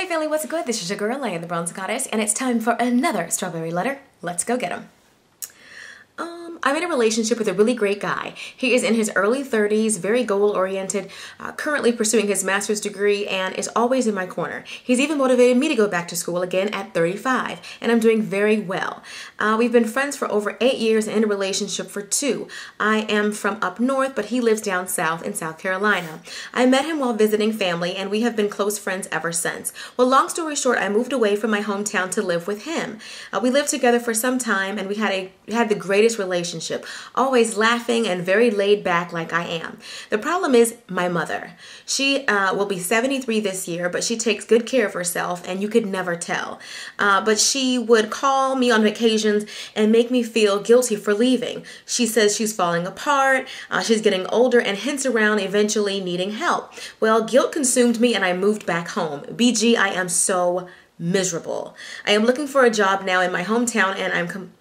family, what's good? This is your girl, Leia the Bronze Goddess, and it's time for another strawberry letter. Let's go get 'em. I'm in a relationship with a really great guy. He is in his early 30s, very goal-oriented, currently pursuing his master's degree, and is always in my corner. He's even motivated me to go back to school again at 35, and I'm doing very well. We've been friends for over 8 years and in a relationship for 2. I am from up north, but he lives down south in South Carolina. I met him while visiting family, and we have been close friends ever since. Well, long story short, I moved away from my hometown to live with him. We lived together for some time, and we had the greatest relationship, always laughing and very laid back like I am. The problem is my mother. She will be 73 this year, but she takes good care of herself, and you could never tell. But she would call me on occasions and make me feel guilty for leaving. She says she's falling apart, she's getting older, and hints around eventually needing help. Well, guilt consumed me and I moved back home. BG, I am so miserable. I am looking for a job now in my hometown,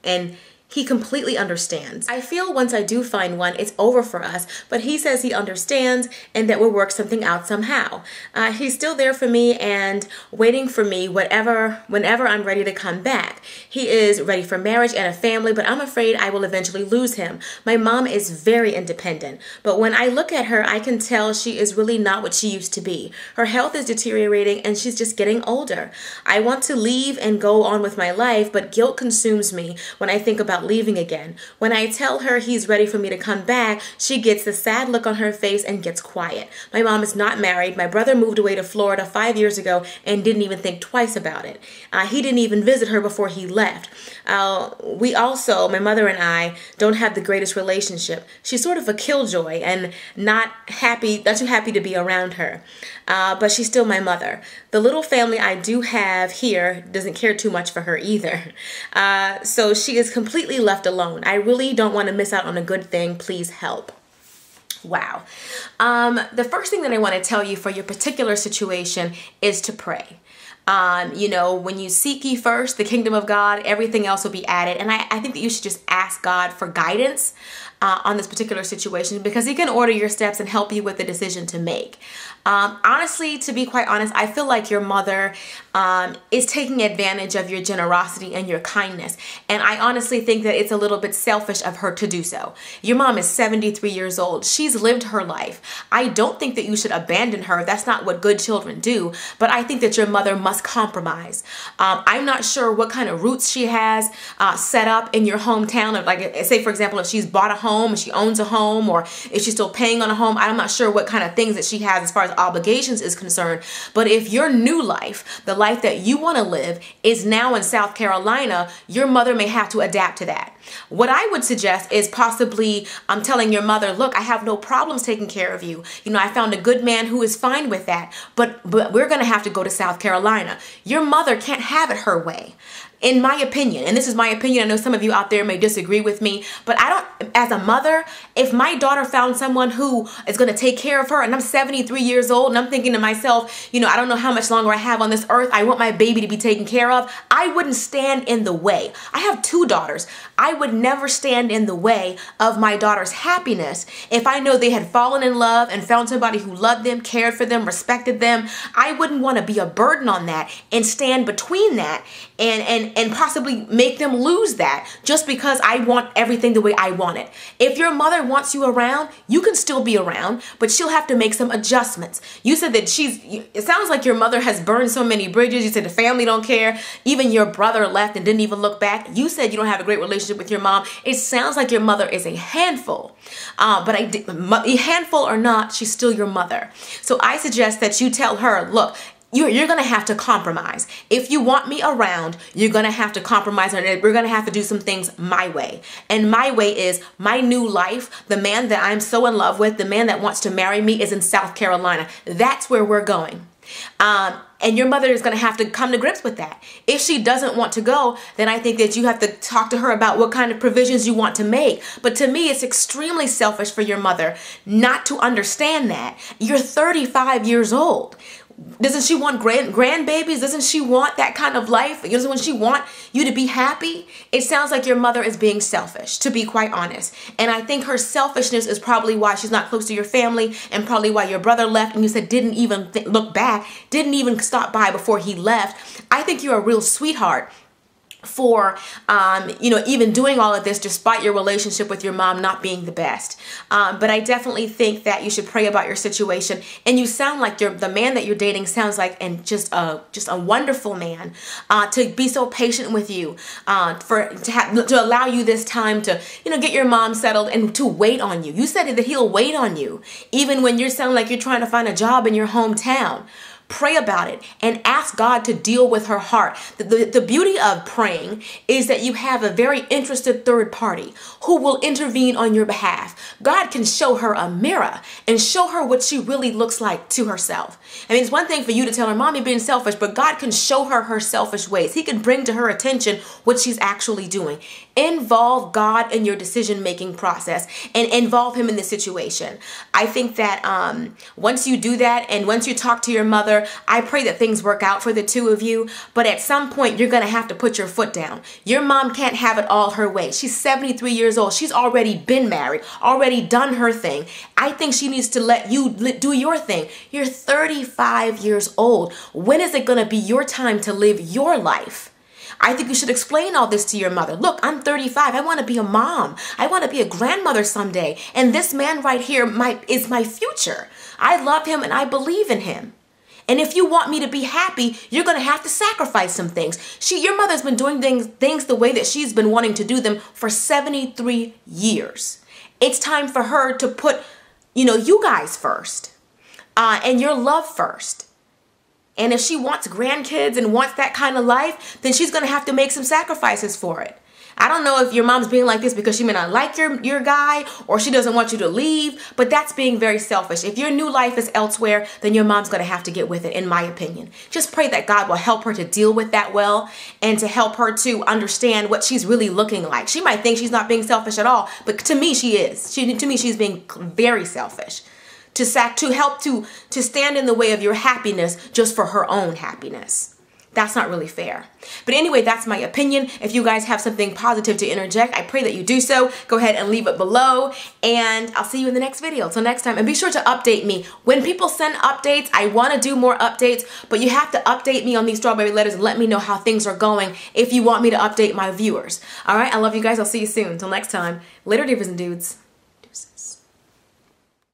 and he completely understands. I feel once I do find one, it's over for us, but he says he understands and that we'll work something out somehow. He's still there for me and waiting for me whenever I'm ready to come back. He is ready for marriage and a family, but I'm afraid I will eventually lose him. My mom is very independent, but when I look at her, I can tell she is really not what she used to be. Her health is deteriorating and she's just getting older. I want to leave and go on with my life, but guilt consumes me when I think about leaving again. When I tell her he's ready for me to come back, she gets a sad look on her face and gets quiet. My mom is not married. My brother moved away to Florida 5 years ago and didn't even think twice about it. He didn't even visit her before he left. My mother and I don't have the greatest relationship. She's sort of a killjoy and not too happy to be around her. But she's still my mother. The little family I do have here doesn't care too much for her either. So she is completely left alone. I really don't want to miss out on a good thing. Please help. Wow. The first thing that I want to tell you for your particular situation is to pray. When you seek ye first the kingdom of God, everything else will be added. And I think that you should just ask God for guidance on this particular situation, because he can order your steps and help you with the decision to make. Honestly, to be quite honest, I feel like your mother is taking advantage of your generosity and your kindness. And I honestly think that it's a little bit selfish of her to do so. Your mom is 73 years old. She's lived her life. I don't think that you should abandon her. That's not what good children do. But I think that your mother must compromise. I'm not sure what kind of roots she has set up in your hometown. Like, say, for example, if she's bought a home, if she owns a home, or if she's still paying on a home. I'm not sure what kind of things that she has as far as obligations is concerned. But if your new life, the life that you want to live, is now in South Carolina, your mother may have to adapt to that. What I would suggest is possibly telling your mother, look, I have no problems taking care of you. I found a good man who is fine with that, but we're going to have to go to South Carolina. Your mother can't have it her way. In my opinion, and this is my opinion, I know some of you out there may disagree with me, but as a mother, if my daughter found someone who is going to take care of her, and I'm 73 years old, and I'm thinking to myself, I don't know how much longer I have on this earth, I want my baby to be taken care of, I wouldn't stand in the way. I have 2 daughters. I would never stand in the way of my daughter's happiness if I know they had fallen in love and found somebody who loved them, cared for them, respected them. I wouldn't want to be a burden on that and stand between that and possibly make them lose that just because I want everything the way I want it. If your mother wants you around, you can still be around, but she'll have to make some adjustments. You said that it sounds like your mother has burned so many bridges. You said the family don't care. Even your brother left and didn't even look back. You said you don't have a great relationship with your mom. It sounds like your mother is a handful. Handful or not, she's still your mother. So I suggest that you tell her, look, you're going to have to compromise. If you want me around, you're going to have to compromise, and we're going to have to do some things my way. And my way is my new life. The man that I'm so in love with, the man that wants to marry me, is in South Carolina. That's where we're going. And your mother is going to have to come to grips with that. If she doesn't want to go, then I think that you have to talk to her about what kind of provisions you want to make. But to me, it's extremely selfish for your mother not to understand that. You're 35 years old. Doesn't she want grandbabies? Doesn't she want that kind of life? Doesn't she want you to be happy? It sounds like your mother is being selfish, to be quite honest. And I think her selfishness is probably why she's not close to your family, and probably why your brother left and you said didn't even look back, didn't even stop by before he left. I think you're a real sweetheart for even doing all of this despite your relationship with your mom not being the best. But I definitely think that you should pray about your situation. And you sound like the man that you're dating sounds like just a wonderful man, to be so patient with you, to allow you this time to get your mom settled and to wait on you. You said that he'll wait on you even when you sound like you're trying to find a job in your hometown. Pray about it and ask God to deal with her heart. The beauty of praying is that you have a very interested third party who will intervene on your behalf. God can show her a mirror and show her what she really looks like to herself. I mean, it's one thing for you to tell her, Mom, you're being selfish, but God can show her selfish ways. He can bring to her attention what she's actually doing. Involve God in your decision-making process and involve him in the situation. I think that once you do that and once you talk to your mother, I pray that things work out for the two of you. But at some point, you're going to have to put your foot down. Your mom can't have it all her way. She's 73 years old. She's already been married, already done her thing. I think she needs to let you do your thing. You're 35 years old. When is it going to be your time to live your life? I think you should explain all this to your mother. Look, I'm 35. I want to be a mom. I want to be a grandmother someday. And this man right here is my future. I love him and I believe in him. And if you want me to be happy, you're going to have to sacrifice some things. Your mother's been doing things the way that she's been wanting to do them for 73 years. It's time for her to put, you guys first, and your love first. And if she wants grandkids and wants that kind of life, then she's going to have to make some sacrifices for it. I don't know if your mom's being like this because she may not like your guy or she doesn't want you to leave, but that's being very selfish. If your new life is elsewhere, then your mom's going to have to get with it, in my opinion. Just pray that God will help her to deal with that well and to help her to understand what she's really looking like. She might think she's not being selfish at all, but to me she is. To me she's being very selfish. To stand in the way of your happiness just for her own happiness. That's not really fair. But anyway, that's my opinion. If you guys have something positive to interject, I pray that you do so. Go ahead and leave it below, and I'll see you in the next video. Till next time, and be sure to update me. When people send updates, I want to do more updates, but you have to update me on these strawberry letters and let me know how things are going if you want me to update my viewers. All right, I love you guys. I'll see you soon. Till next time, later, divas and dudes.